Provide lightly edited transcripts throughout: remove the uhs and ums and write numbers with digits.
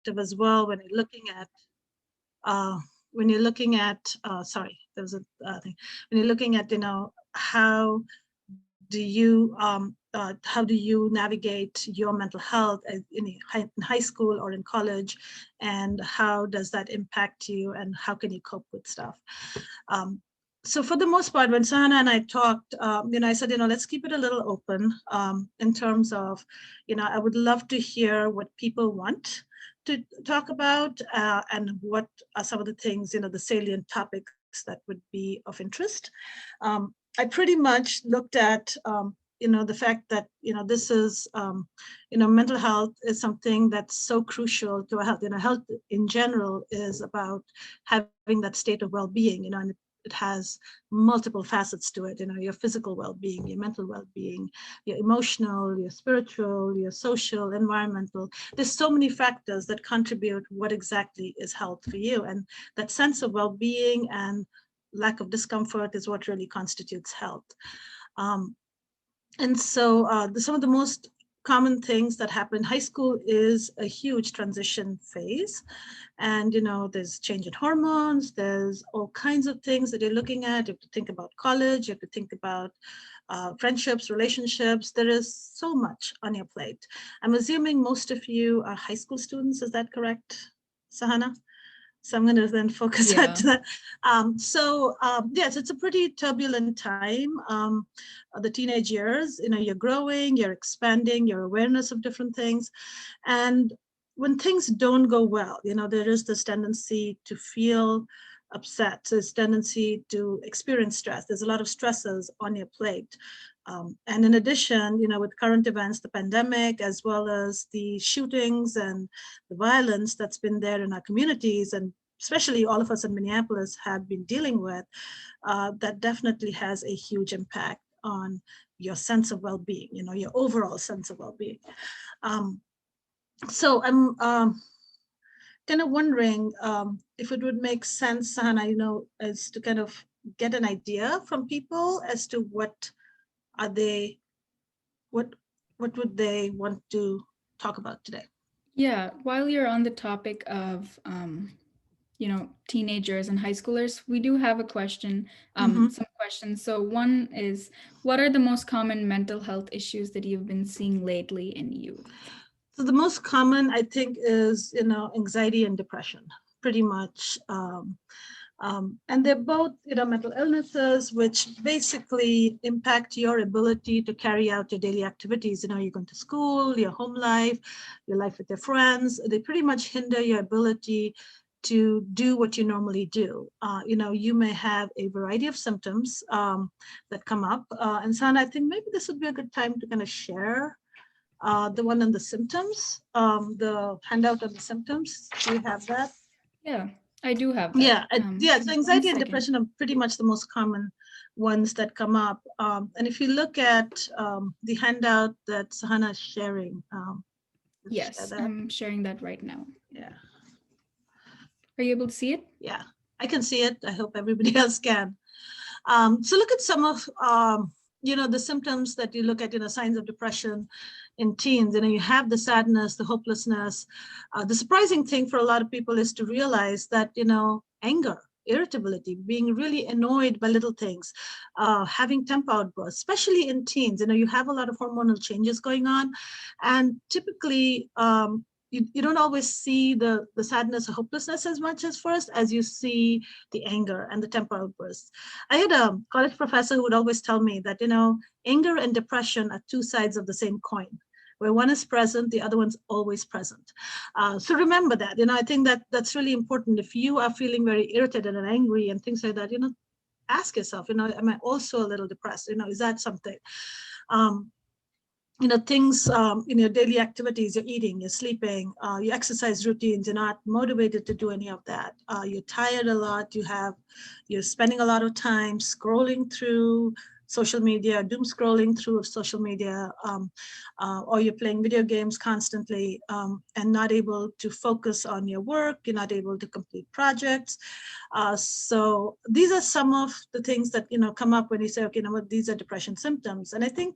as well when you're looking at sorry, there was a thing. When you're looking at, how how do you navigate your mental health in high school or in college, and how does that impact you, and how can you cope with stuff? So for the most part, when Sahana and I talked, I said, let's keep it a little open in terms of, I would love to hear what people want to talk about, and what are some of the things, the salient topics that would be of interest. I pretty much looked at, the fact that, this is, mental health is something that's so crucial to our health. Health in general is about having that state of well-being, and it has multiple facets to it, your physical well-being, your mental well-being, your emotional, your spiritual, your social, environmental. There's so many factors that contribute what exactly is health for you. And that sense of well-being and lack of discomfort is what really constitutes health. And so some of the most common things that happen. High school is a huge transition phase. And, there's change in hormones, there's all kinds of things that you're looking at. You have to think about college, you have to think about friendships, relationships. There is so much on your plate. I'm assuming most of you are high school students. Is that correct, Sahana? So I'm going to then focus on that. Yes, it's a pretty turbulent time. The teenage years, you're growing, you're expanding your awareness of different things. And when things don't go well, there is this tendency to feel upset. So there's tendency to experience stress. There's a lot of stresses on your plate. And in addition, with current events, the pandemic, as well as the shootings and the violence that's been there in our communities, and especially all of us in Minneapolis have been dealing with, that definitely has a huge impact on your sense of well-being, your overall sense of well-being. So I'm kind of wondering if it would make sense, Sahana, as to kind of get an idea from people as to what would they want to talk about today? Yeah, while you're on the topic of teenagers and high schoolers, we do have a question, some questions. So one is, what are the most common mental health issues that you've been seeing lately in youth? So the most common, I think, is, anxiety and depression, pretty much. And they're both, mental illnesses, which basically impact your ability to carry out your daily activities. You're going to school, your home life, your life with your friends. They pretty much hinder your ability to do what you normally do. You may have a variety of symptoms that come up. And San, I think maybe this would be a good time to kind of share the one on the symptoms, the handout on the symptoms. Do you have that? Yeah, I do have that. So anxiety and depression are pretty much the most common ones that come up. And if you look at the handout that Sahana is sharing. Yes, I'm sharing that right now. Yeah. Are you able to see it? Yeah, I can see it. I hope everybody else can. So look at some of, the symptoms that you look at, signs of depression in teens. You have the sadness, the hopelessness. The surprising thing for a lot of people is to realize that, anger, irritability, being really annoyed by little things, having temper outbursts, especially in teens. You have a lot of hormonal changes going on. And typically, you don't always see the sadness or hopelessness as much as first as you see the anger and the temper outbursts. I had a college professor who would always tell me that, anger and depression are two sides of the same coin. Where one is present, the other one's always present. So remember that. I think that's really important. If you are feeling very irritated and angry and things like that, ask yourself, am I also a little depressed? Is that something? Things in your daily activities, you're eating, you're sleeping, your exercise routines, you're not motivated to do any of that. You're tired a lot, you're spending a lot of time scrolling through social media, doom scrolling through social media, or you're playing video games constantly, and not able to focus on your work, you're not able to complete projects. So these are some of the things that, come up when you say, okay, what, these are depression symptoms. And I think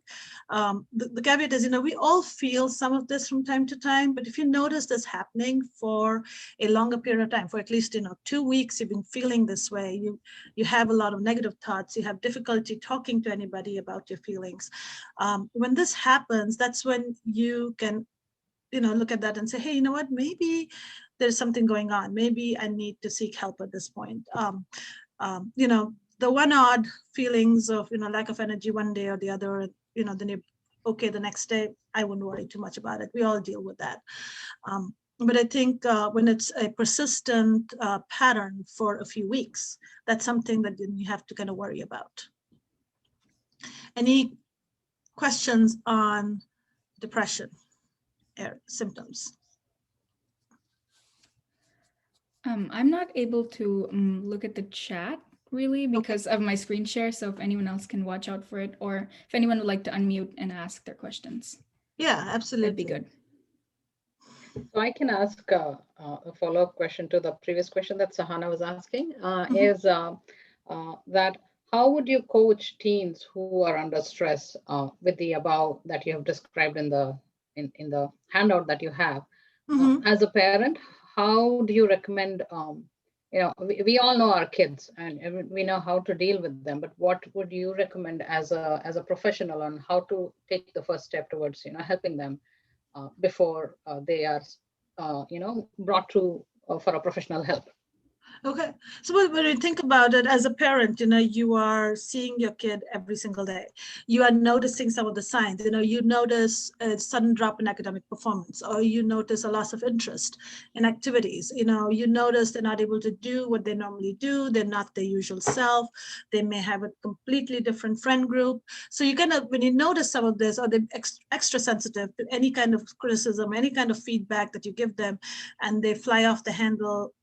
the caveat is, we all feel some of this from time to time, but if you notice this happening for a longer period of time, for at least, 2 weeks, you've been feeling this way, you have a lot of negative thoughts, you have difficulty talking to anybody about your feelings. When this happens, that's when you can, look at that and say, hey, what, maybe there's something going on. Maybe I need to seek help at this point. The one odd feelings of, lack of energy one day or the other, then you're okay the next day, I wouldn't worry too much about it. We all deal with that. But I think when it's a persistent pattern for a few weeks, that's something that you have to kind of worry about. Any questions on depression symptoms? I'm not able to look at the chat really because of my screen share. So if anyone else can watch out for it, or if anyone would like to unmute and ask their questions. Yeah, absolutely. That'd be good. So I can ask a follow-up question to the previous question that Sahana was asking, is that how would you coach teens who are under stress with the above that you have described in the handout that you have? As a parent, how do you recommend, we all know our kids and we know how to deal with them, but what would you recommend as a professional on how to take the first step towards, helping them before they are, brought to for a professional help? Okay, so when you think about it as a parent, you are seeing your kid every single day. You are noticing some of the signs. You notice a sudden drop in academic performance, or you notice a loss of interest in activities. You notice they're not able to do what they normally do. They're not their usual self. They may have a completely different friend group. So you kind of, when you notice some of this, or they're extra sensitive to any kind of criticism, any kind of feedback that you give them, and they fly off the handle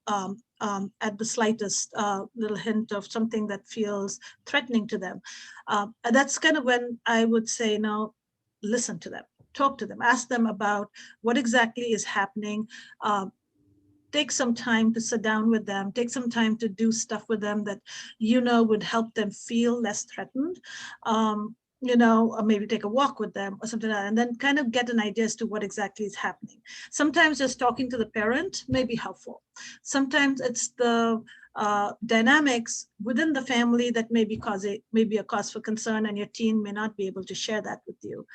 at the slightest little hint of something that feels threatening to them. That's kind of when I would say, now, listen to them, talk to them, ask them about what exactly is happening. Take some time to sit down with them, take some time to do stuff with them that would help them feel less threatened. Or maybe take a walk with them or something like that, and then kind of get an idea as to what exactly is happening. Sometimes just talking to the parent may be helpful. Sometimes it's the dynamics within the family that may be a cause for concern, and your teen may not be able to share that with you.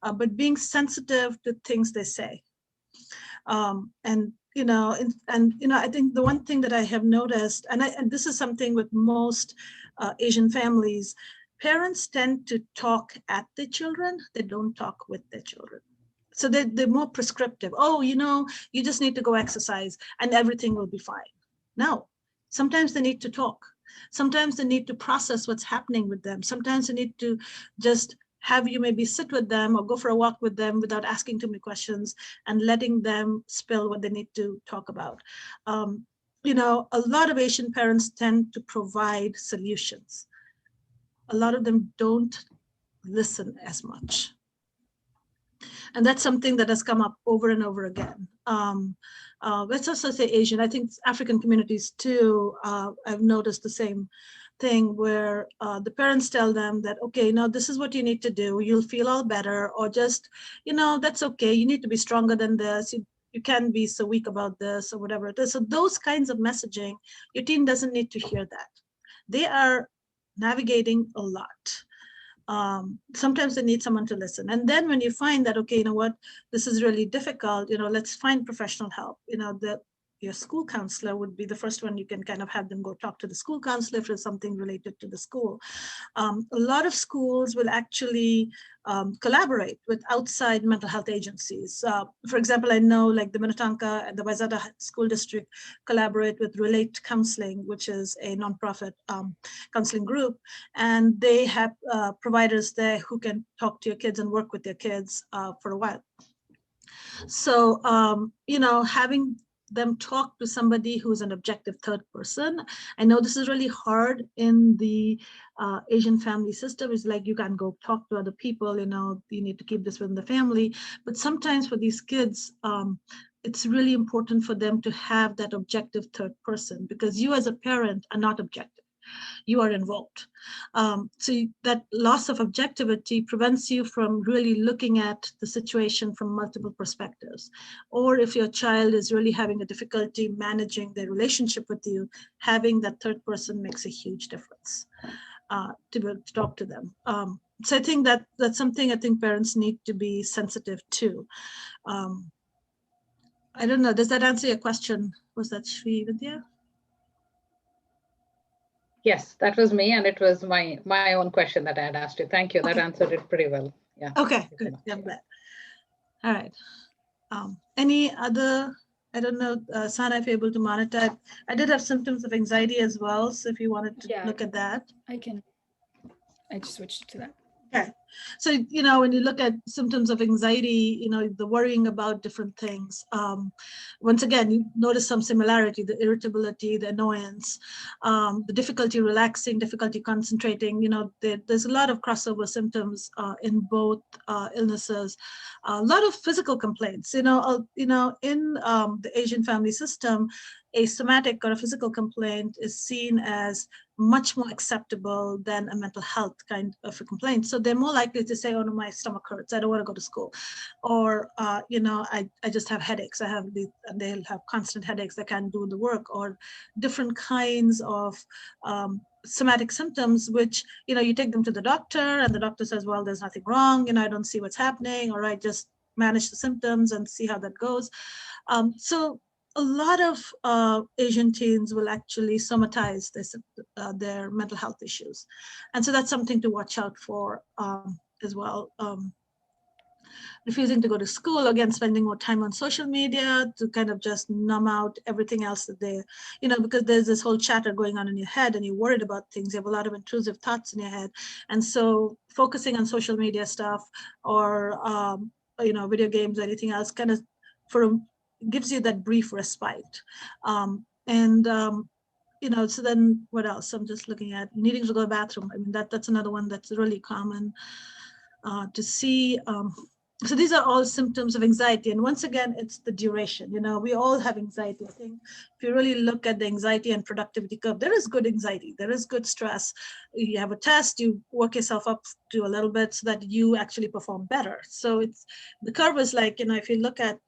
But being sensitive to things they say. I think the one thing that I have noticed, and this is something with most Asian families, parents tend to talk at their children. They don't talk with their children. So they're more prescriptive. Oh, you just need to go exercise and everything will be fine. No, sometimes they need to talk. Sometimes they need to process what's happening with them. Sometimes they need to just have you maybe sit with them or go for a walk with them without asking too many questions and letting them spill what they need to talk about. A lot of Asian parents tend to provide solutions. A lot of them don't listen as much. And that's something that has come up over and over again. Let's also say Asian, I think African communities too, I've noticed the same thing where the parents tell them that, okay, now this is what you need to do. You'll feel all better, or just, that's okay. You need to be stronger than this. You can't be so weak about this or whatever it is. So those kinds of messaging, your teen doesn't need to hear that. They are navigating a lot. Sometimes they need someone to listen. And then when you find that, okay, this is really difficult, let's find professional help. Your school counselor would be the first one. You can kind of have them go talk to the school counselor if there's something related to the school. A lot of schools will actually collaborate with outside mental health agencies. For example, I know like the Minnetonka and the Wayzata School District collaborate with Relate Counseling, which is a nonprofit counseling group. And they have providers there who can talk to your kids and work with their kids for a while. So, having them talk to somebody who's an objective third person. I know this is really hard in the Asian family system. It's like you can't go talk to other people, you know, you need to keep this within the family. But sometimes for these kids, it's really important for them to have that objective third person, because you as a parent are not objective. You are involved. So that loss of objectivity prevents you from really looking at the situation from multiple perspectives. Or if your child is really having a difficulty managing their relationship with you, having that third person makes a huge difference to be able to talk to them. So I think that that's something I think parents need to be sensitive to. I don't know, does that answer your question? Was that Sri Vidya? Yes, that was me, and it was my own question that I had asked you. Thank you. That answered it pretty well. Yeah. Okay, good. Yeah, I'm glad. All right. Any other, I don't know, Sana, if you're able to monitor. I did have symptoms of anxiety as well. So if you wanted to look at that. I just switched to that. Okay. So, you know, when you look at symptoms of anxiety, you know, the worrying about different things, once again, you notice some similarity, the irritability, the annoyance, the difficulty relaxing, difficulty concentrating, you know, there's a lot of crossover symptoms in both illnesses, a lot of physical complaints, in the Asian family system, a somatic or a physical complaint is seen as much more acceptable than a mental health kind of a complaint. So they're more likely to say, oh no, my stomach hurts, I don't want to go to school. Or, I just have headaches. They'll have constant headaches, they can't do the work, or different kinds of somatic symptoms, which, you take them to the doctor and the doctor says, well, there's nothing wrong, I don't see what's happening, or I just manage the symptoms and see how that goes. So a lot of Asian teens will actually somatize their mental health issues. And so that's something to watch out for as well. Refusing to go to school, again, spending more time on social media to kind of just numb out everything else that they, because there's this whole chatter going on in your head and you're worried about things. You have a lot of intrusive thoughts in your head. And so focusing on social media stuff or, video games or anything else kind of gives you that brief respite. So then what else? I'm just looking at needing to go to the bathroom. I mean, that's another one that's really common to see. So these are all symptoms of anxiety. And once again, it's the duration. We all have anxiety. I think if you really look at the anxiety and productivity curve, there is good anxiety, there is good stress. You have a test, you work yourself up to a little bit so that you actually perform better. So the curve is like, if you look at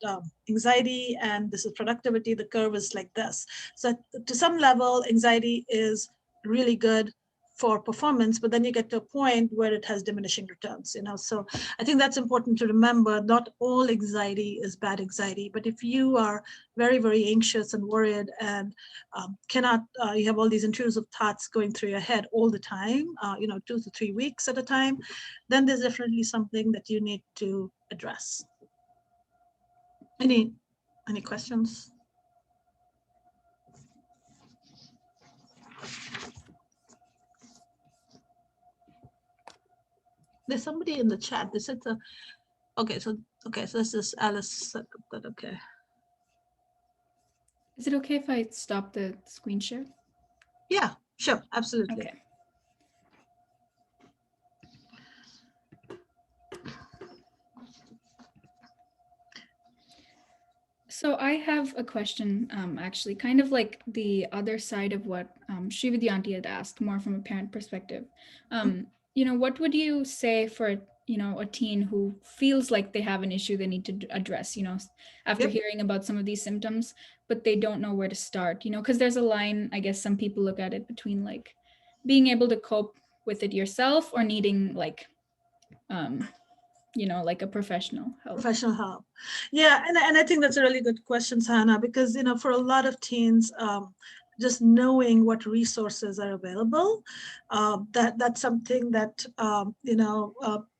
anxiety and this is productivity, the curve is like this. So to some level, anxiety is really good for performance, but then you get to a point where it has diminishing returns, So I think that's important to remember. Not all anxiety is bad anxiety, but if you are very, very anxious and worried and you have all these intrusive thoughts going through your head all the time, 2 to 3 weeks at a time, then there's definitely something that you need to address. Any questions? There's somebody in the chat. They said, okay, so this is Alice. Okay. Is it okay if I stop the screen share? Yeah, sure, absolutely. Okay. So I have a question, actually, kind of like the other side of what Srividyanti had asked, more from a parent perspective. What would you say for, a teen who feels like they have an issue they need to address, after hearing about some of these symptoms, but they don't know where to start, because there's a line, I guess some people look at it between like being able to cope with it yourself or needing like, like a professional help. Yeah, and I think that's a really good question, Sana, because for a lot of teens, just knowing what resources are available, that's something that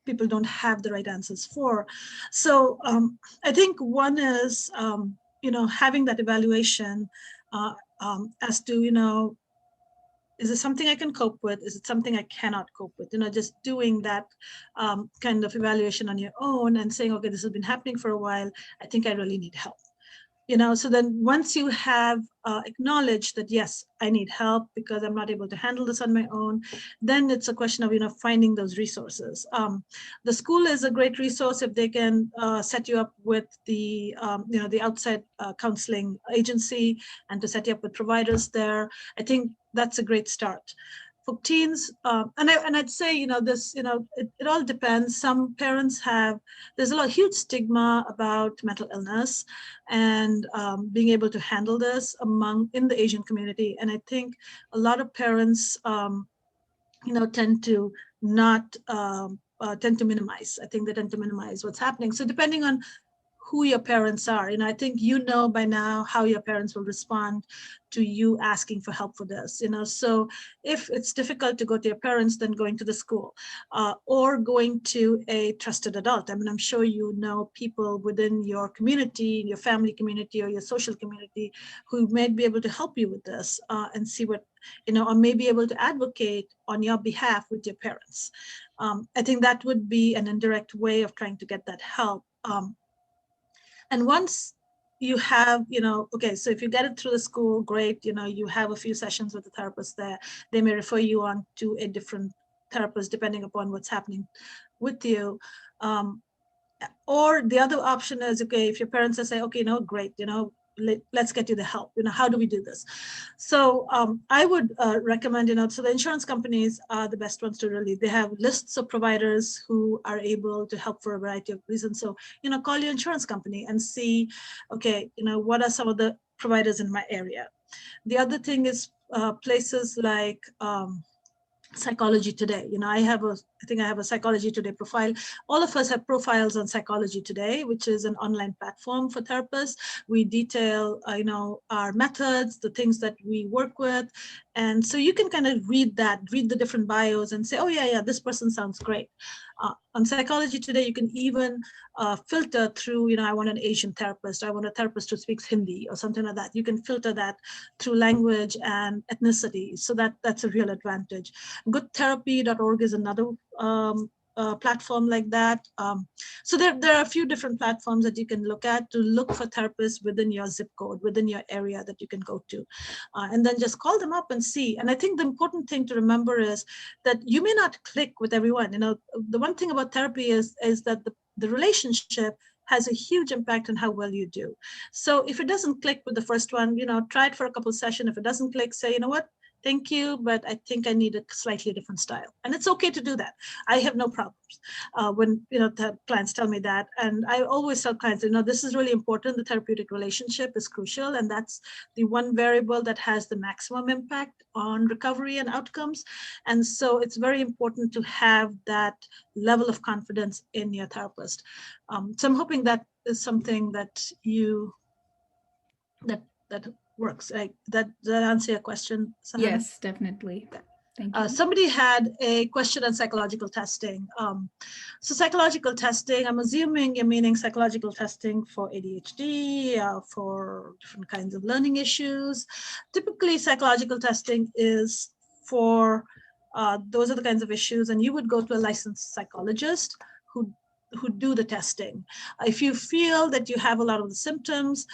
people don't have the right answers for. So I think one is having that evaluation as to is it something I can cope with? Is it something I cannot cope with? Just doing that kind of evaluation on your own and saying, okay, this has been happening for a while. I think I really need help. So then once you have acknowledged that, yes, I need help because I'm not able to handle this on my own, then it's a question of, finding those resources. The school is a great resource if they can set you up with the outside counseling agency and to set you up with providers there. I think that's a great start. For teens, and I'd say, this, it all depends. Some parents there's a huge stigma about mental illness and being able to handle this in the Asian community. And I think a lot of parents, tend to not tend to minimize. I think they tend to minimize what's happening. So depending on who your parents are, I think by now how your parents will respond to you asking for help for this. So if it's difficult to go to your parents, then going to the school or going to a trusted adult. I mean, I'm sure people within your community, your family community, or your social community who may be able to help you with this and see what, or may be able to advocate on your behalf with your parents. I think that would be an indirect way of trying to get that help. And once you have, okay, so if you get it through the school, great, you have a few sessions with the therapist there. They may refer you on to a different therapist depending upon what's happening with you. Or the other option is, okay, if your parents say, okay, great, let's get you the help. How do we do this? So I would recommend, so the insurance companies are the best ones to really, they have lists of providers who are able to help for a variety of reasons. So, call your insurance company and see, okay, what are some of the providers in my area? The other thing is places like, Psychology Today. I think I have a Psychology Today profile. All of us have profiles on Psychology Today, which is an online platform for therapists. We detail, our methods, the things that we work with. And so you can kind of read the different bios and say, oh yeah, this person sounds great. On Psychology Today, you can even filter through, I want an Asian therapist, I want a therapist who speaks Hindi or something like that. You can filter that through language and ethnicity. So that's a real advantage. Goodtherapy.org is another platform like that. So there are a few different platforms that you can look at to look for therapists within your zip code, within your area that you can go to. And then just call them up and see. And I think the important thing to remember is that you may not click with everyone. The one thing about therapy is that the relationship has a huge impact on how well you do. So if it doesn't click with the first one, try it for a couple of sessions. If it doesn't click, say, you know what, thank you, but I think I need a slightly different style. And it's okay to do that. I have no problems when, the clients tell me that. And I always tell clients, this is really important. The therapeutic relationship is crucial. And that's the one variable that has the maximum impact on recovery and outcomes. And so it's very important to have that level of confidence in your therapist. So I'm hoping that is something that that works. That answer your question, Sahana? Yes, definitely. Thank you. Somebody had a question on psychological testing. So psychological testing, I'm assuming you're meaning psychological testing for ADHD, for different kinds of learning issues. Typically, psychological testing is for those are the kinds of issues, and you would go to a licensed psychologist who do the testing. If you feel that you have a lot of the symptoms,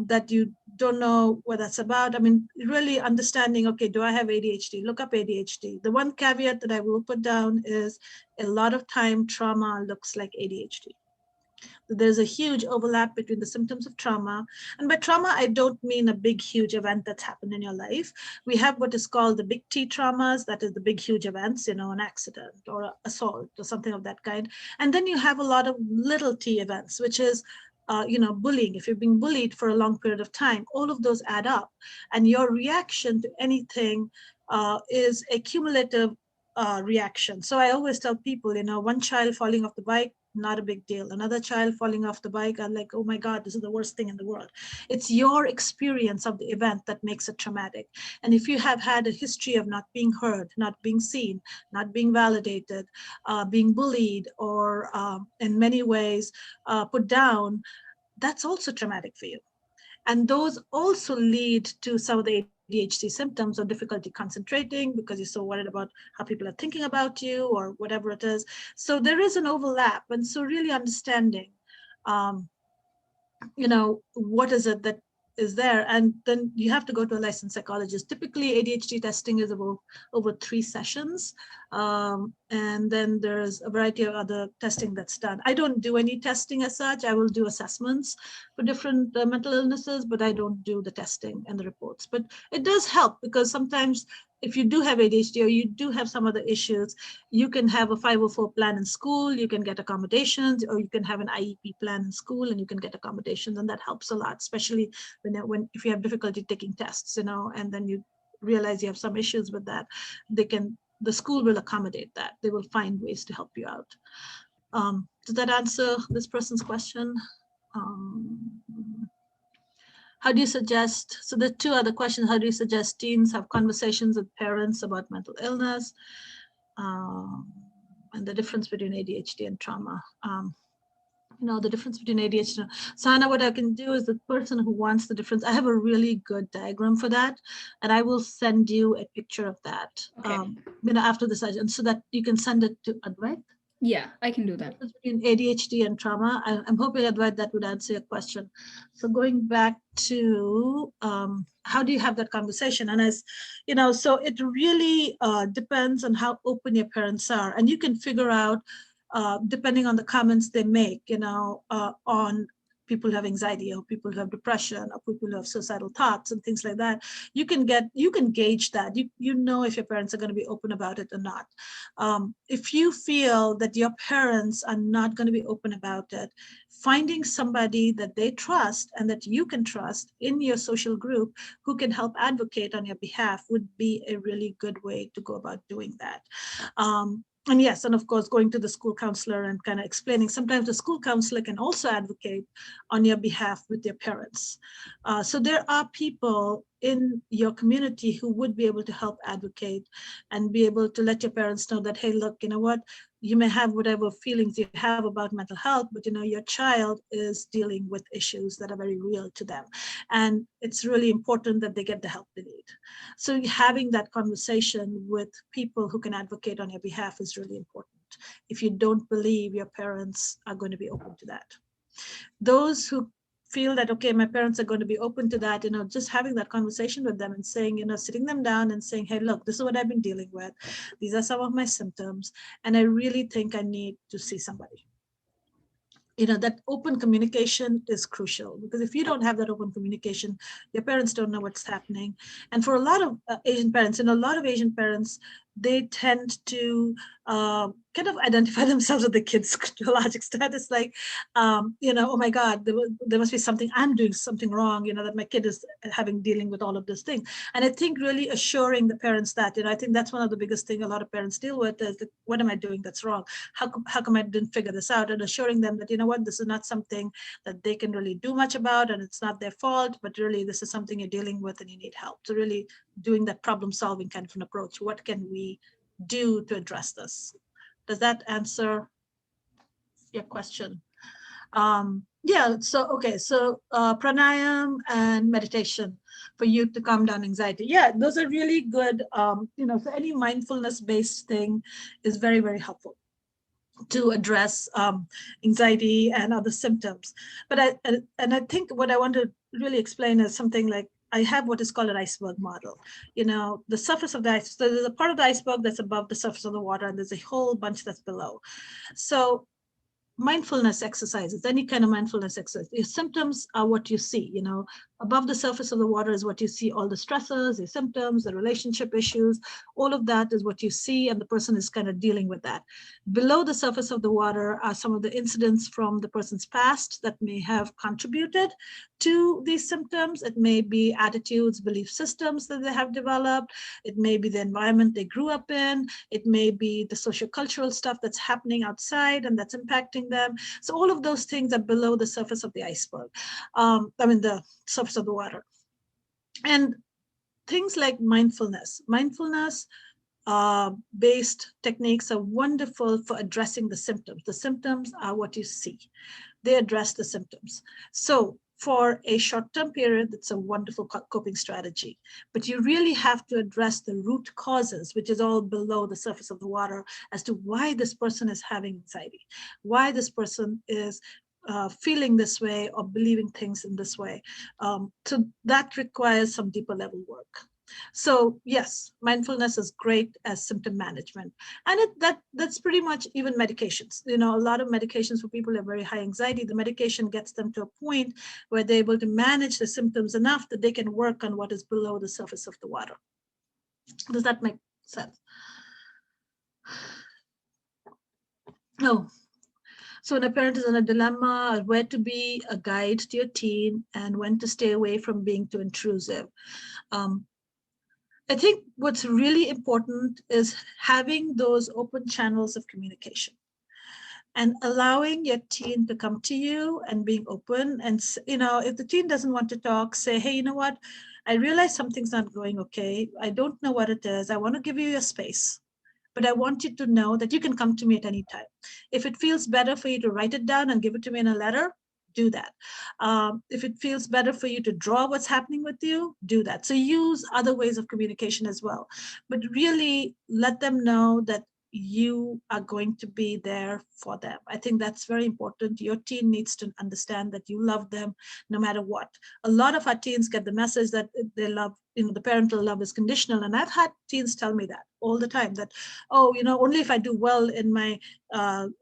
that you don't know what that's about. I mean, really understanding, okay, do I have ADHD? Look up ADHD. The one caveat that I will put down is a lot of time trauma looks like ADHD. There's a huge overlap between the symptoms of trauma. And by trauma, I don't mean a big, huge event that's happened in your life. We have what is called the big T traumas, that is the big, huge events, an accident or an assault or something of that kind. And then you have a lot of little T events, which is bullying. If you're being bullied for a long period of time, all of those add up. And your reaction to anything is a cumulative reaction. So I always tell people, one child falling off the bike, not a big deal. Another child falling off the bike, I'm like, oh my God, this is the worst thing in the world. It's your experience of the event that makes it traumatic. And if you have had a history of not being heard, not being seen, not being validated, being bullied, or in many ways put down, that's also traumatic for you. And those also lead to some of the ADHD symptoms or difficulty concentrating because you're so worried about how people are thinking about you or whatever it is. So there is an overlap. And so really understanding what is it that is there? And then you have to go to a licensed psychologist. Typically, ADHD testing is about over 3 sessions. And then there's a variety of other testing that's done. I don't do any testing as such. I will do assessments for different mental illnesses, but I don't do the testing and the reports. But it does help, because sometimes if you do have ADHD or you do have some other issues, you can have a 504 plan in school, you can get accommodations, or you can have an IEP plan in school and you can get accommodations, and that helps a lot, especially if you have difficulty taking tests, and then you realize you have some issues with that. The school will accommodate that. They will find ways to help you out. Does that answer this person's question? How do you suggest, so the 2 other questions, how do you suggest teens have conversations with parents about mental illness, and the difference between ADHD and trauma? The difference between ADHD. Sana, what I can do is the person who wants the difference, I have a really good diagram for that, and I will send you a picture of that after the session, so that you can send it to Advait. Yeah, I can do that. Between ADHD and trauma. I'm hoping, Advait, that would answer your question. So going back to how do you have that conversation? And so it really depends on how open your parents are. And you can figure out, depending on the comments they make, on people who have anxiety, or people who have depression, or people who have suicidal thoughts and things like that. You can gauge that. You know if your parents are going to be open about it or not. If you feel that your parents are not going to be open about it, finding somebody that they trust and that you can trust in your social group who can help advocate on your behalf would be a really good way to go about doing that. And yes, and of course, going to the school counselor and kind of explaining. Sometimes the school counselor can also advocate on your behalf with their parents. So there are people in your community who would be able to help advocate and be able to let your parents know that, hey, look, you know what, you may have whatever feelings you have about mental health, but your child is dealing with issues that are very real to them. And it's really important that they get the help they need. So having that conversation with people who can advocate on your behalf is really important if you don't believe your parents are going to be open to that. Those who feel that, okay, my parents are going to be open to that, just having that conversation with them and saying, sitting them down and saying, hey, look, this is what I've been dealing with. These are some of my symptoms, and I really think I need to see somebody. That open communication is crucial, because if you don't have that open communication, your parents don't know what's happening. And for a lot of Asian parents, they tend to kind of identify themselves with the kids to a large extent. It's like, oh my God, there must be something, I'm doing something wrong, that my kid is dealing with all of this thing. And I think really assuring the parents that, I think that's one of the biggest thing a lot of parents deal with is, what am I doing that's wrong? How come I didn't figure this out? And assuring them that, what, this is not something that they can really do much about, and it's not their fault, but really this is something you're dealing with and you need help. So really doing that problem solving kind of an approach. What can we do to address this? Does that answer your question? Yeah, so okay, so pranayam and meditation for you to calm down anxiety. Yeah, those are really good. So any mindfulness based thing is very, very helpful to address anxiety and other symptoms. But I think what I want to really explain is something like, I have what is called an iceberg model. The surface of the iceberg, so there's a part of the iceberg that's above the surface of the water, and there's a whole bunch that's below. So mindfulness exercises, any kind of mindfulness exercise, your symptoms are what you see. Above the surface of the water is what you see, all the stressors, the symptoms, the relationship issues, all of that is what you see, and the person is kind of dealing with that. Below the surface of the water are some of the incidents from the person's past that may have contributed to these symptoms. It may be attitudes, belief systems that they have developed. It may be the environment they grew up in. It may be the sociocultural stuff that's happening outside and that's impacting them. So all of those things are below the surface of the iceberg. The surface of the water. And things like mindfulness based techniques are wonderful for addressing the symptoms. The symptoms are what you see. They address the symptoms. So for a short-term period, it's a wonderful coping strategy. But you really have to address the root causes, which is all below the surface of the water, as to why this person is having anxiety, why this person is feeling this way or believing things in this way. So that requires some deeper level work. So yes, mindfulness is great as symptom management, and that's pretty much even medications. You know, a lot of medications for people who have very high anxiety, the medication gets them to a point where they're able to manage the symptoms enough that they can work on what is below the surface of the water. Does that make sense? No. So when a parent is in a dilemma, where to be a guide to your teen and when to stay away from being too intrusive. I think what's really important is having those open channels of communication and allowing your teen to come to you and being open. And, you know, if the teen doesn't want to talk, say, hey, you know what? I realize something's not going okay. I don't know what it is. I want to give you your space, but I want you to know that you can come to me at any time. If it feels better for you to write it down and give it to me in a letter, do that. If it feels better for you to draw what's happening with you, do that. So use other ways of communication as well, but really let them know that you are going to be there for them. I think that's very important. Your teen needs to understand that you love them no matter what. A lot of our teens get the message that they love, you know, the parental love is conditional. And I've had teens tell me that all the time, that, oh, you know, only if I do well in my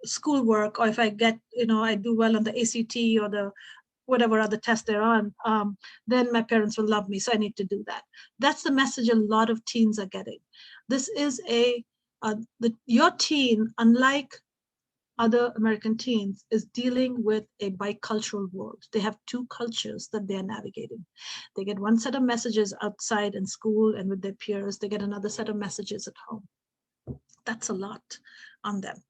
schoolwork, or if I get, you know, I do well on the ACT or the whatever other test they're on, then my parents will love me. So I need to do that. That's the message a lot of teens are getting. This is your teen, unlike other American teens, is dealing with a bicultural world. They have two cultures that they're navigating. They get one set of messages outside in school and with their peers. They get another set of messages at home. That's a lot on them.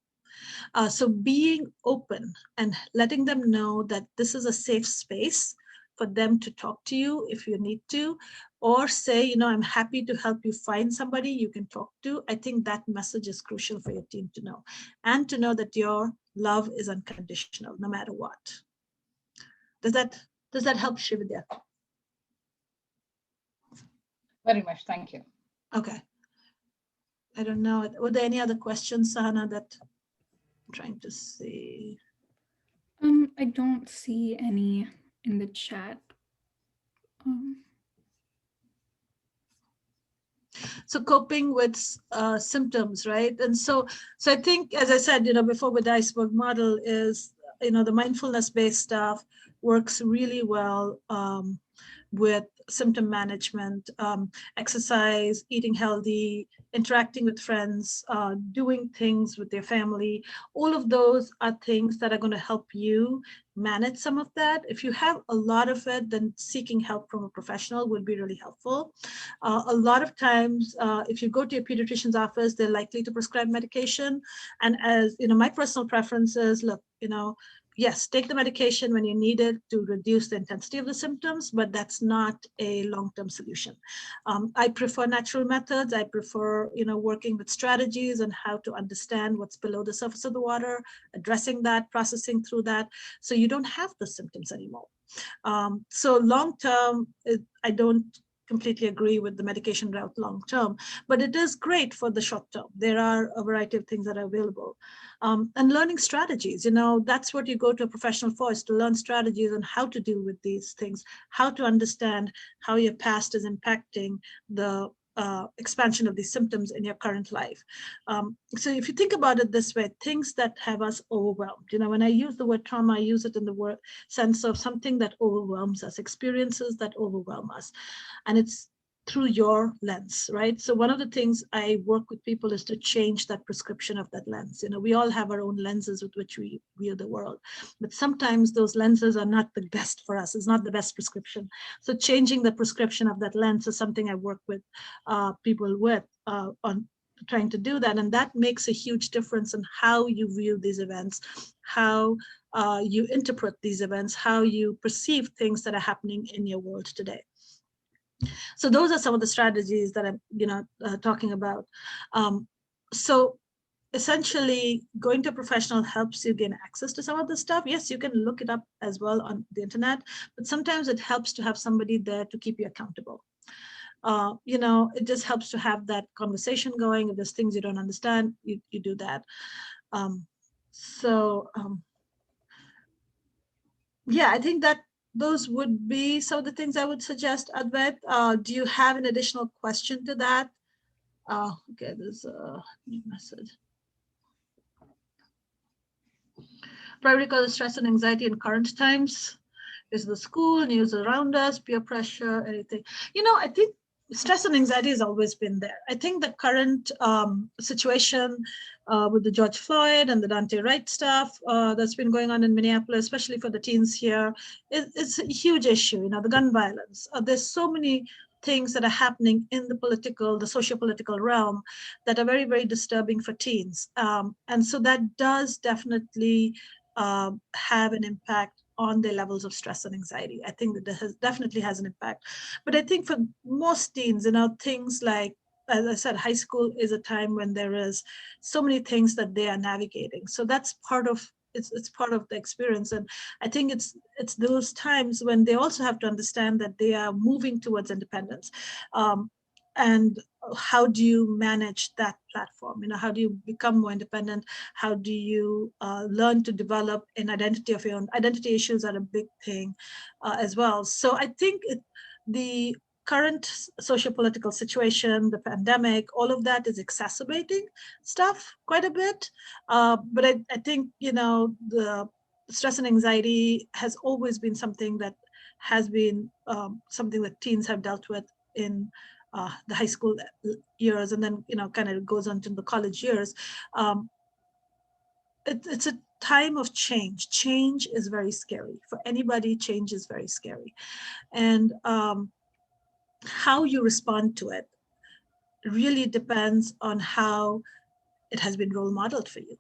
So being open and letting them know that this is a safe space for them to talk to you if you need to, or say, you know, I'm happy to help you find somebody you can talk to. I think that message is crucial for your team to know, and to know that your love is unconditional no matter what. Does that help, Shividya? Very much, thank you. Okay. I don't know. Were there any other questions, Sahana, that I'm trying to see? I don't see any in the chat. So coping with symptoms, right? And so I think, as I said, you know, before, with the iceberg model is, you know, the mindfulness-based stuff works really well with symptom management, exercise, eating healthy, interacting with friends, doing things with their family. All of those are things that are going to help you manage some of that. If you have a lot of it, then seeking help from a professional would be really helpful. A lot of times, if you go to your pediatrician's office, they're likely to prescribe medication. And as you know, my personal preference is, look, you know, yes, take the medication when you need it to reduce the intensity of the symptoms, but that's not a long-term solution. I prefer natural methods. I prefer, you know, working with strategies on how to understand what's below the surface of the water, addressing that, processing through that, so you don't have the symptoms anymore. So long-term, I don't completely agree with the medication route long term, but it is great for the short term. There are a variety of things that are available. And learning strategies, you know, that's what you go to a professional for, is to learn strategies on how to deal with these things, how to understand how your past is impacting the expansion of these symptoms in your current life. So if you think about it this way, things that have us overwhelmed, you know, when I use the word trauma, I use it in the word sense of something that overwhelms us, experiences that overwhelm us. And it's through your lens, right? So one of the things I work with people is to change that prescription of that lens. You know, we all have our own lenses with which we view the world, but sometimes those lenses are not the best for us. It's not the best prescription. So changing the prescription of that lens is something I work with people with on trying to do that. And that makes a huge difference in how you view these events, how you interpret these events, how you perceive things that are happening in your world today. So those are some of the strategies that I'm, you know, talking about. So essentially, going to a professional helps you gain access to some of the stuff. Yes, you can look it up as well on the internet, but sometimes it helps to have somebody there to keep you accountable. You know, it just helps to have that conversation going. If there's things you don't understand, you do that. yeah, I think that those would be some of the things I would suggest, Advait. Do you have an additional question to that? Okay, there's a new message. Primary cause stress and anxiety in current times is the school, news around us, peer pressure, anything. I think stress and anxiety has always been there. I think the current situation with the George Floyd and the Dante Wright stuff that's been going on in Minneapolis, especially for the teens here, it's a huge issue. The gun violence. There's so many things that are happening in the socio-political realm that are very, very disturbing for teens. And so that does definitely have an impact on their levels of stress and anxiety. I think that definitely has an impact. But I think for most teens, things like, as I said, high school is a time when there is so many things that they are navigating. So that's part of it's part of the experience. And I think it's those times when they also have to understand that they are moving towards independence. And how do you manage that platform? How do you become more independent? How do you learn to develop an identity of your own? Identity issues are a big thing as well. So I think the current socio-political situation, the pandemic, all of that is exacerbating stuff quite a bit. But I think, the stress and anxiety has always been something that has been something that teens have dealt with in the high school years, and then kind of goes on to the college years. It's a time of change. Change is very scary for anybody. Change is very scary, and how you respond to it really depends on how it has been role modeled for you.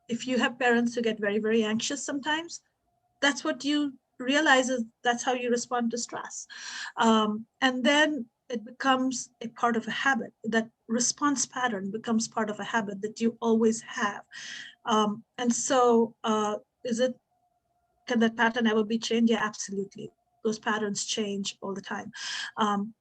If you have parents who get very, very anxious sometimes, that's what you realize is that's how you respond to stress. And then it becomes a part of a habit. That response pattern becomes part of a habit that you always have. And so can that pattern ever be changed? Yeah, absolutely. Those patterns change all the time.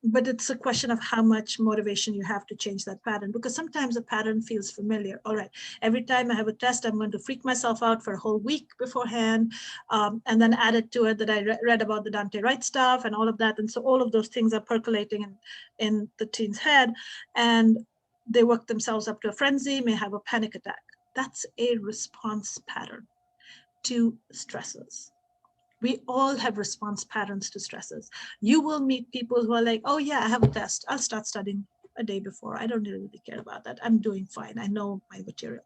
But it's a question of how much motivation you have to change that pattern, because sometimes a pattern feels familiar. All right, every time I have a test, I'm going to freak myself out for a whole week beforehand, and then add it to it that I read about the Dante Wright stuff and all of that. And so all of those things are percolating in the teen's head, and they work themselves up to a frenzy, may have a panic attack. That's a response pattern to stresses. We all have response patterns to stresses. You will meet people who are like, oh yeah, I have a test. I'll start studying a day before. I don't really care about that. I'm doing fine. I know my material.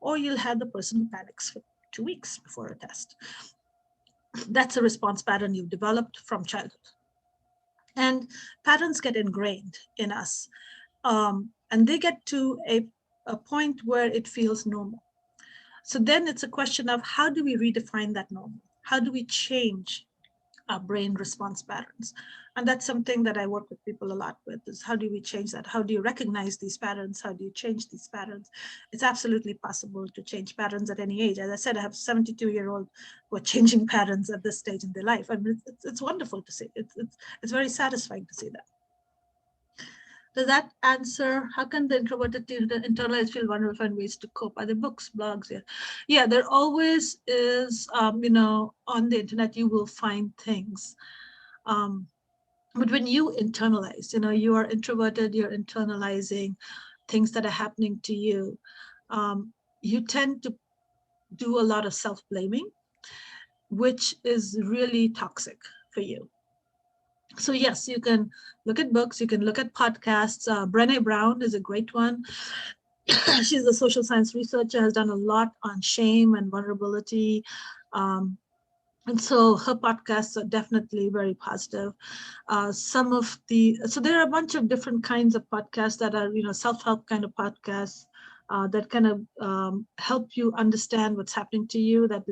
Or you'll have the person who panics for 2 weeks before a test. That's a response pattern you've developed from childhood. And patterns get ingrained in us. And they get to a point where it feels normal. So then it's a question of how do we redefine that normal? How do we change our brain response patterns? And that's something that I work with people a lot with, is how do we change that? How do you recognize these patterns? How do you change these patterns? It's absolutely possible to change patterns at any age. As I said, I have 72-year-old who are changing patterns at this stage in their life. I mean, it's wonderful to see. It's very satisfying to see that. Does that answer? How can the introverted teen internalize, feel vulnerable, find ways to cope? Are there books, blogs? Yeah, there always is. On the internet, you will find things. But when you internalize, you are introverted, you're internalizing things that are happening to you. You tend to do a lot of self-blaming, which is really toxic for you. So yes, you can look at books, you can look at podcasts. Brené Brown is a great one. She's a social science researcher, has done a lot on shame and vulnerability. And so her podcasts are definitely very positive. So there are a bunch of different kinds of podcasts that are, self-help kind of podcasts that kind of help you understand what's happening to you, that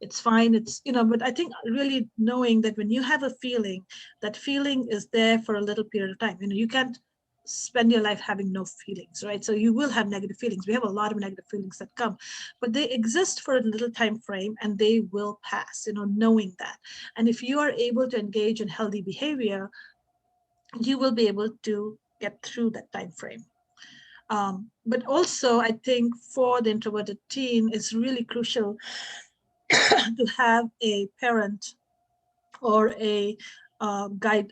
it's fine. But I think really knowing that when you have a feeling, that feeling is there for a little period of time. You can't spend your life having no feelings, right? So you will have negative feelings. We have a lot of negative feelings that come, but they exist for a little time frame and they will pass, knowing that. And if you are able to engage in healthy behavior, you will be able to get through that time frame. But also, I think for the introverted teen, it's really crucial to have a parent or a guide,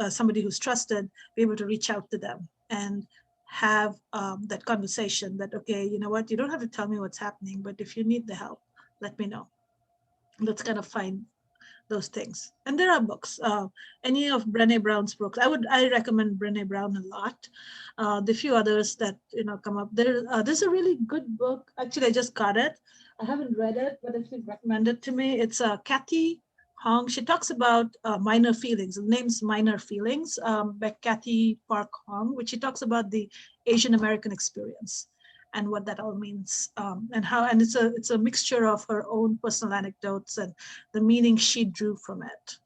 somebody who's trusted, be able to reach out to them and have that conversation that, okay, you know what, you don't have to tell me what's happening, but if you need the help, let me know. Let's kind of find those things. And there are books. Any of Brené Brown's books, I recommend Brené Brown a lot. The few others that come up there's a really good book. Actually, I just got it. I haven't read it, but it's been recommended to me. It's Kathy Hong. She talks about minor feelings. The name's Minor Feelings by Kathy Park Hong, which she talks about the Asian American experience and what that all means, and it's a mixture of her own personal anecdotes and the meaning she drew from it,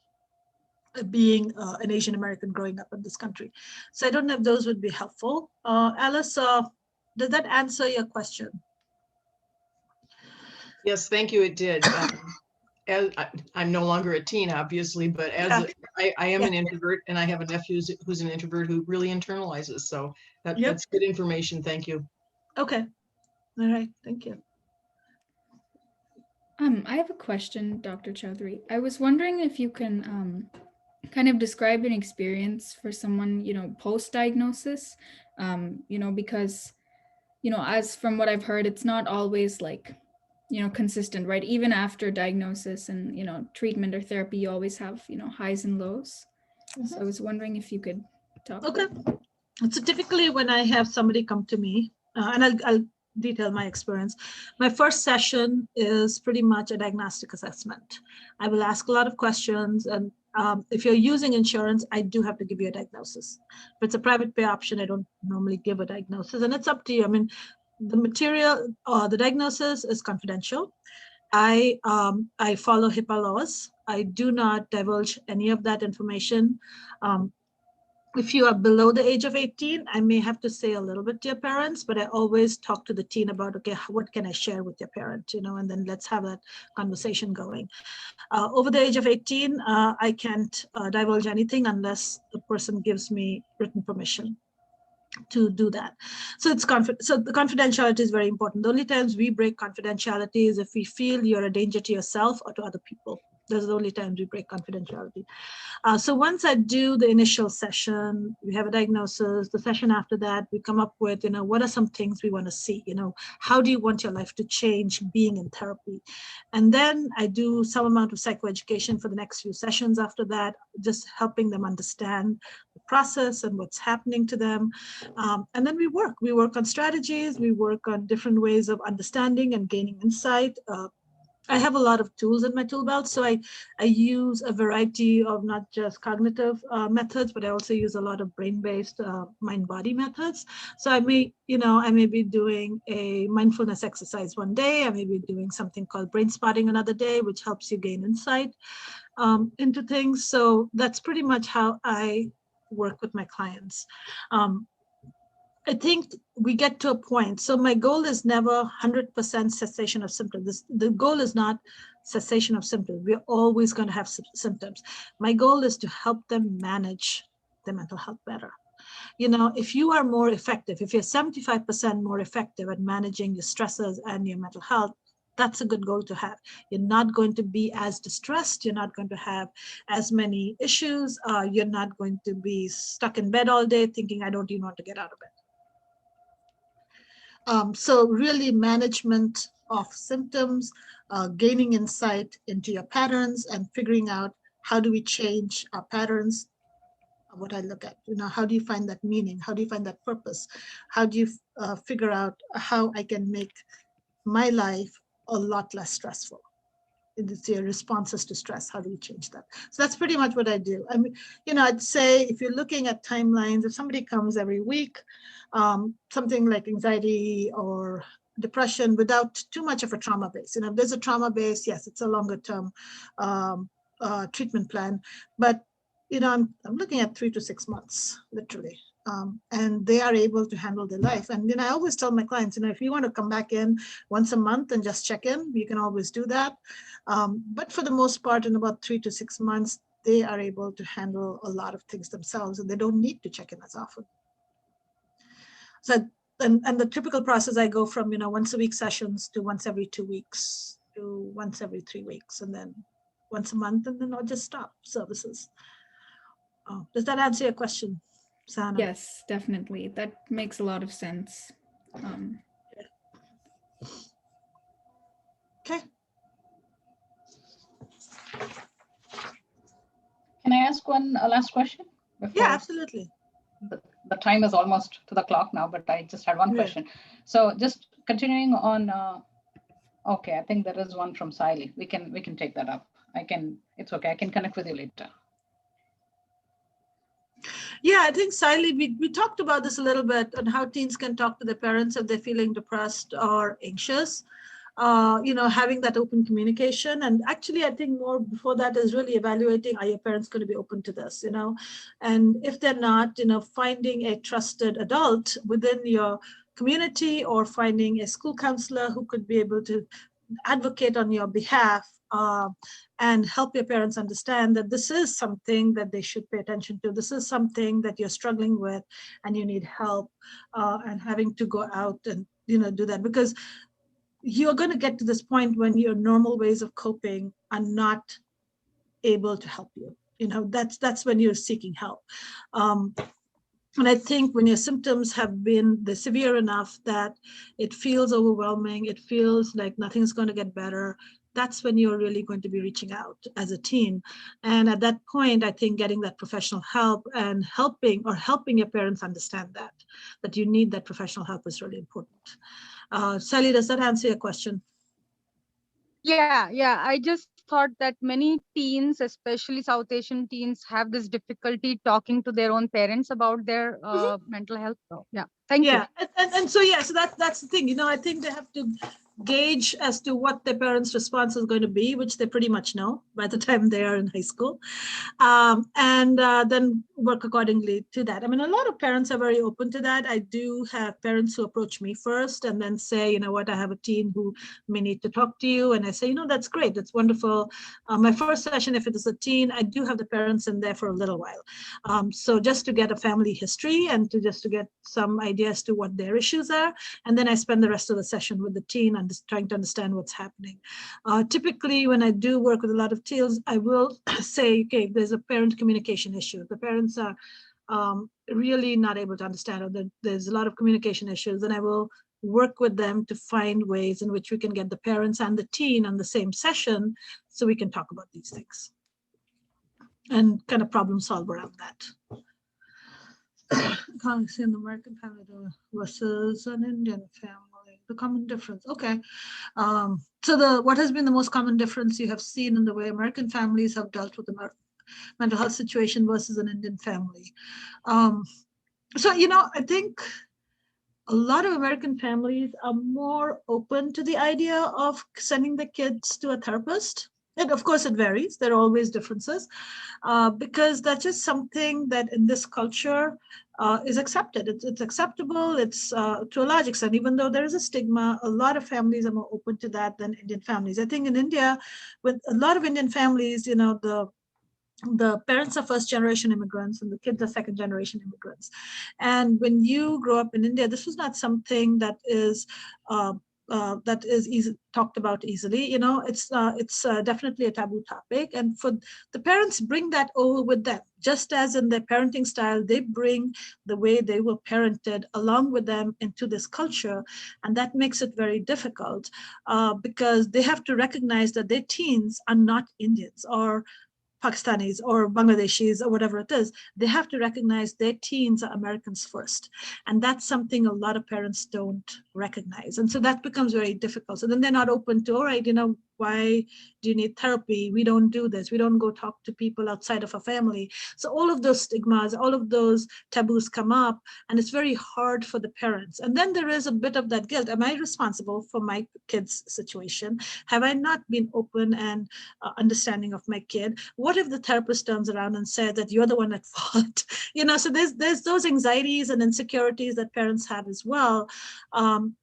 being an Asian American growing up in this country. So I don't know if those would be helpful. Alice, does that answer your question? Yes, thank you. It did. I'm no longer a teen, obviously, but I am an introvert, and I have a nephew who's an introvert who really internalizes. So that's good information. Thank you. Okay. All right. Thank you. I have a question, Dr. Chowdhury. I was wondering if you can kind of describe an experience for someone, post-diagnosis, because, as from what I've heard, it's not always like, consistent, right? Even after diagnosis and, treatment or therapy, you always have, highs and lows. Mm-hmm. So I was wondering if you could talk. Okay. So typically when I have somebody come to me, and I'll detail my experience, my first session is pretty much a diagnostic assessment. I will ask a lot of questions, and if you're using insurance, I do have to give you a diagnosis. If it's a private pay option, I don't normally give a diagnosis, and it's up to you. I mean, the material, the diagnosis is confidential. I follow HIPAA laws. I do not divulge any of that information. If you are below the age of 18, I may have to say a little bit to your parents, but I always talk to the teen about, okay, what can I share with your parent, and then let's have that conversation going. Over the age of 18, I can't divulge anything unless the person gives me written permission to do that. So so the confidentiality is very important. The only times we break confidentiality is if we feel you're a danger to yourself or to other people. Those are the only times we break confidentiality. So once I do the initial session, we have a diagnosis. The session after that, we come up with, what are some things we want to see? How do you want your life to change being in therapy? And then I do some amount of psychoeducation for the next few sessions after that, just helping them understand the process and what's happening to them. And then we work on strategies. We work on different ways of understanding and gaining insight. I have a lot of tools in my tool belt, so I use a variety of not just cognitive methods, but I also use a lot of brain-based mind-body methods. So I may be doing a mindfulness exercise one day. I may be doing something called brain spotting another day, which helps you gain insight into things. So that's pretty much how I work with my clients. I think we get to a point. So my goal is never 100% cessation of symptoms. The goal is not cessation of symptoms. We're always going to have symptoms. My goal is to help them manage their mental health better. If you are more effective, if you're 75% more effective at managing your stresses and your mental health, that's a good goal to have. You're not going to be as distressed. You're not going to have as many issues. You're not going to be stuck in bed all day thinking, I don't even want to get out of bed. So really management of symptoms, gaining insight into your patterns and figuring out how do we change our patterns, what I look at, how do you find that meaning? How do you find that purpose? How do you figure out how I can make my life a lot less stressful? It's your responses to stress. How do you change that? So that's pretty much what I do. I mean, I'd say if you're looking at timelines, if somebody comes every week, something like anxiety or depression without too much of a trauma base. If there's a trauma base, yes, it's a longer term treatment plan. But, I'm looking at 3 to 6 months, literally. And they are able to handle their life. And I always tell my clients, if you want to come back in once a month and just check in, you can always do that. But for the most part, in about 3 to 6 months, they are able to handle a lot of things themselves, and they don't need to check in as often. So, and the typical process, I go from, once a week sessions to once every 2 weeks to once every 3 weeks, and then once a month, and then I'll just stop services. Does that answer your question, Sana? Yes, definitely. That makes a lot of sense. Okay. Can I ask one last question? Yeah, absolutely. The time is almost to the clock now, but I just had one question. So just continuing on, okay, I think there is one from Siley. We can take that up. It's okay. I can connect with you later. Yeah, I think Siley, we talked about this a little bit on how teens can talk to their parents if they're feeling depressed or anxious. Having that open communication. And actually, I think more before that is really evaluating, are your parents going to be open to this, And if they're not, finding a trusted adult within your community or finding a school counselor who could be able to advocate on your behalf and help your parents understand that this is something that they should pay attention to. This is something that you're struggling with and you need help and having to go out and, do that. Because you're going to get to this point when your normal ways of coping are not able to help you. That's when you're seeking help. And I think when your symptoms have been severe enough that it feels overwhelming, it feels like nothing's going to get better, that's when you're really going to be reaching out as a teen. And at that point, I think getting that professional help and helping your parents understand that you need that professional help is really important. Sally, does that answer your question? Yeah. I just thought that many teens, especially South Asian teens, have this difficulty talking to their own parents about their mental health. So, yeah, thank you. And so that's the thing. I think they have to gauge as to what their parents' response is going to be, which they pretty much know by the time they are in high school, and then work accordingly to that. I mean, a lot of parents are very open to that. I do have parents who approach me first and then say, you know what, I have a teen who may need to talk to you. And I say, that's great. That's wonderful. My first session, if it is a teen, I do have the parents in there for a little while. So just to get a family history and to get some idea as to what their issues are. And then I spend the rest of the session with the teen and trying to understand what's happening. Typically, when I do work with a lot of teens, I will say, okay, there's a parent communication issue. The parents are really not able to understand, or there's a lot of communication issues, and I will work with them to find ways in which we can get the parents and the teen on the same session so we can talk about these things and kind of problem solve around that. Can't see an American family versus an Indian family. The common difference. Okay. So what has been the most common difference you have seen in the way American families have dealt with the mental health situation versus an Indian family? So, I think a lot of American families are more open to the idea of sending the kids to a therapist. And of course, it varies. There are always differences because that's just something that in this culture is accepted. It's acceptable. It's to a large extent, even though there is a stigma, a lot of families are more open to that than Indian families. I think in India, with a lot of Indian families, the parents are first generation immigrants and the kids are second generation immigrants. And when you grow up in India, this was not something that is talked about easily. It's definitely a taboo topic. And for the parents bring that over with them, just as in their parenting style, they bring the way they were parented along with them into this culture. And that makes it very difficult because they have to recognize that their teens are not Indians or Pakistanis or Bangladeshis or whatever it is. They have to recognize their teens are Americans first. And that's something a lot of parents don't recognize. And so that becomes very difficult. So then they're not open to, all right, why do you need therapy? We don't do this. We don't go talk to people outside of our family. So all of those stigmas, all of those taboos come up, and it's very hard for the parents. And then there is a bit of that guilt. Am I responsible for my kid's situation? Have I not been open and understanding of my kid? What if the therapist turns around and says that you're the one at fault? So there's those anxieties and insecurities that parents have as well,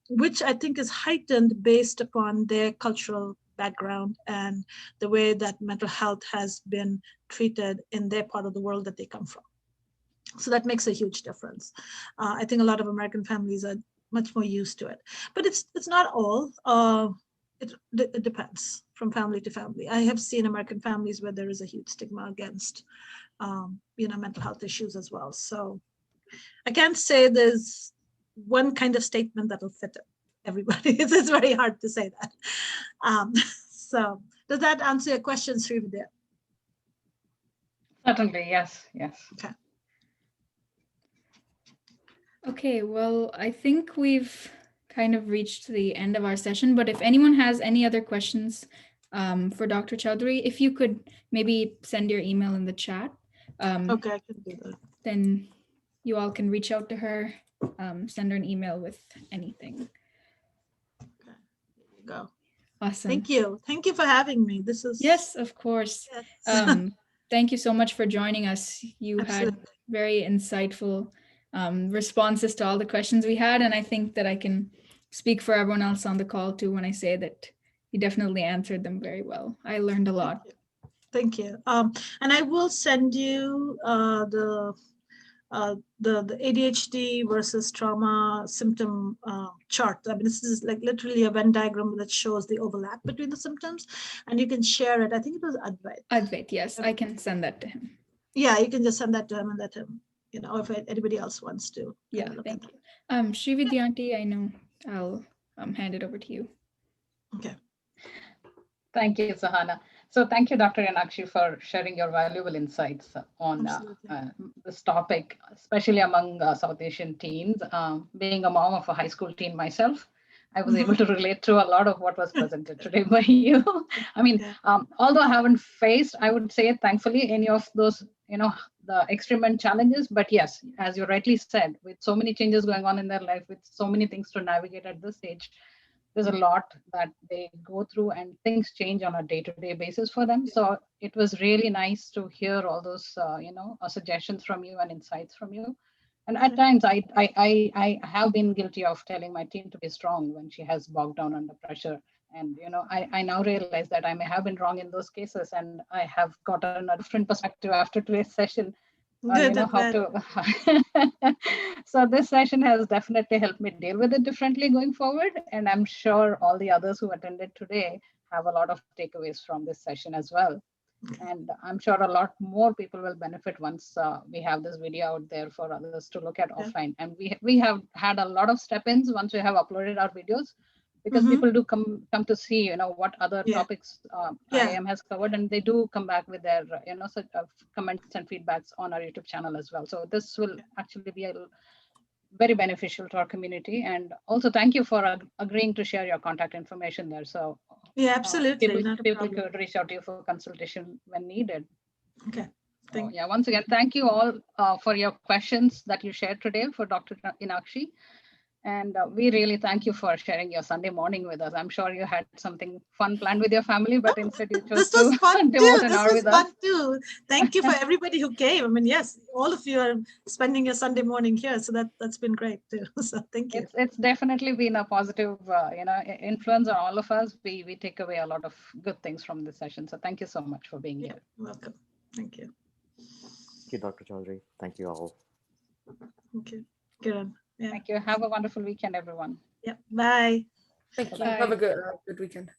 which I think is heightened based upon their cultural background and the way that mental health has been treated in their part of the world that they come from. So that makes a huge difference. I think a lot of American families are much more used to it, but it's not all. It depends from family to family. I have seen American families where there is a huge stigma against, mental health issues as well. So I can't say there's one kind of statement that'll fit everybody. It's very hard to say that. So does that answer your question, Srividya? Certainly, yes, yes. Okay, well, I think we've kind of reached the end of our session, but if anyone has any other questions for Dr. Chowdhury, if you could maybe send your email in the chat, Okay, I can do that. then you all can reach out to her, send her an email with anything. Okay, there you go. Awesome. Thank you. Thank you for having me. This is Yes, of course. Yes. Thank you so much for joining us. You Absolutely. had very insightful responses to all the questions we had. And I think that I can speak for everyone else on the call too when I say that you definitely answered them very well. I learned a lot. Thank you. And I will send you the ADHD versus trauma symptom chart. I mean, this is like literally a Venn diagram that shows the overlap between the symptoms, and you can share it. I think it was Advait. Advait, yes, I can send that to him. Yeah, you can just send that to him and let him, if anybody else wants to. Yeah, thank you. Srividyanti, I know I'll hand it over to you. Okay. Thank you, Sahana. So thank you, Dr. Yanakshi, for sharing your valuable insights on this topic, especially among South Asian teens. Being a mom of a high school teen myself, I was able to relate to a lot of what was presented today by you. I mean, although I haven't faced, I would say, thankfully, any of those, the extreme challenges. But yes, as you rightly said, with so many changes going on in their life, with so many things to navigate at this stage, there's a lot that they go through and things change on a day-to-day basis for them. So it was really nice to hear all those, suggestions from you and insights from you. And at times I have been guilty of telling my team to be strong when she has bogged down under pressure. And, I now realize that I may have been wrong in those cases, and I have gotten a different perspective after today's session. How to. So this session has definitely helped me deal with it differently going forward. And I'm sure all the others who attended today have a lot of takeaways from this session as well. And I'm sure a lot more people will benefit once we have this video out there for others to look at offline. And we have had a lot of step-ins once we have uploaded our videos, because people do come to see, what other topics IIM has covered, and they do come back with their, such comments and feedbacks on our YouTube channel as well. So this will actually be very beneficial to our community. And also thank you for agreeing to share your contact information there. So absolutely. People could reach out to you for consultation when needed. Okay. So, once again, thank you all for your questions that you shared today for Dr. Yanakshi. And we really thank you for sharing your Sunday morning with us. I'm sure you had something fun planned with your family, but instead you chose to devote an hour with us. This was fun too. Thank you for everybody who came. I mean, yes, all of you are spending your Sunday morning here, so that's been great too. So thank you. It's definitely been a positive, influence on all of us. We take away a lot of good things from this session. So thank you so much for being here. Welcome. Thank you. Thank you, Dr. Chowdhury. Thank you all. Okay. Good. Thank you. Have a wonderful weekend, everyone. Bye. Thank you. Have a good weekend.